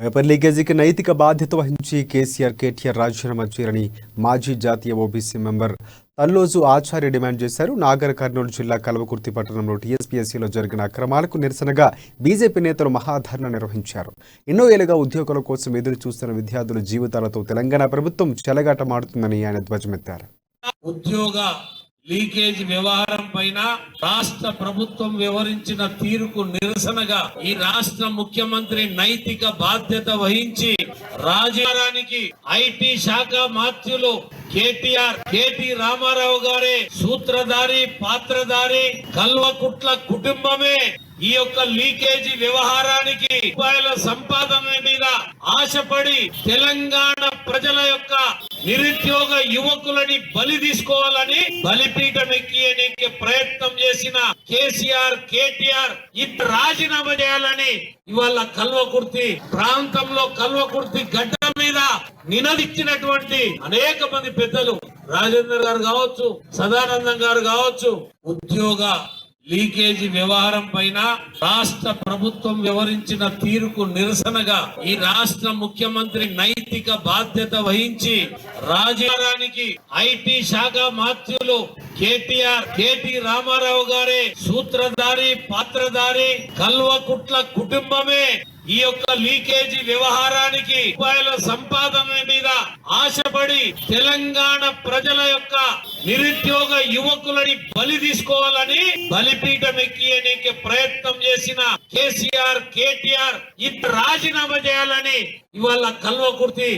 Paper లీకేజీకి నైతిక బాధ్యత వహించి కేటీఆర్ రాజీనామా చేయాలని మాజీ జాతీయ ఓబీసీ మెంబర్ తల్లోజు ఆచార్య డిమాండ్ చేశారు. నాగర్ కర్నూలు జిల్లా కల్వకుర్తి పట్టణంలో టీఎస్పీఎస్సీలో జరిగిన అక్రమాలకు నిరసనగా బీజేపీ నేతలు మహాధర్నా నిర్వహించారు. ఎన్నో ఏళ్లుగా ఉద్యోగాల కోసం ఎదురు చూస్తున్న విద్యార్థుల జీవితాలతో తెలంగాణ ప్రభుత్వం చెలగాటమాడుతుందని ఆయన ధ్వజమెత్తారు. ఉద్యోగ లీకేజ్ వ్యవహారం పైన రాష్ట్ర ప్రభుత్వం వ్యవహరించిన తీరుకు నిరసనగా ఈ రాష్ట్ర ముఖ్యమంత్రి నైతిక బాధ్యత వహించి రాజీనామానికి ఐటీ శాఖ మంత్రులు కేటీ రామారావు గారే సూత్రధారి పాత్రధారి కల్వకుట్ల కుటుంబమే ఈ యొక్క లీకేజీ వ్యవహారానికి రూపాయల సంపాదన మీద ఆశపడి తెలంగాణ ప్రజల యొక్క నిరుద్యోగ యువకులని బలి తీసుకోవాలని బలిపీఠం ఎక్కియడానికి ప్రయత్నం చేసిన కేటీఆర్ ఇద్దరు రాజీనామా చేయాలని ఇవాళ కల్వకుర్తి ప్రాంతంలో కల్వకుర్తి గడ్డ మీద నినదిచ్చినటువంటి అనేక మంది పెద్దలు రాజేందర్ గారు కావచ్చు, సదానందం గారు కావచ్చు, ఉద్యోగ లీకేజీ వ్యవహారం పైన రాష్ట్ర ప్రభుత్వం వ్యవహరించిన తీరుకు నిరసనగా ఈ రాష్ట్ర ముఖ్యమంత్రి నైతిక బాధ్యత వహించి రాజీనామానికి ఐటీ శాఖ మంత్రులు కేటీ రామారావు గారే సూత్రధారి పాత్రధారి కల్వకుట్ల కుటుంబమే ఈ యొక్క లీకేజీ వ్యవహారానికి రూపాయల సంపాదన మీద ఆశపడి తెలంగాణ ప్రజల యొక్క నిరుద్యోగ యువకులని బలి తీసుకోవాలని బలిపీఠం ఎక్కియడానికి ప్రయత్నం చేసిన కేటీఆర్ ఇద్దరు రాజీనామా చేయాలని ఇవాళ కల్వకుర్తి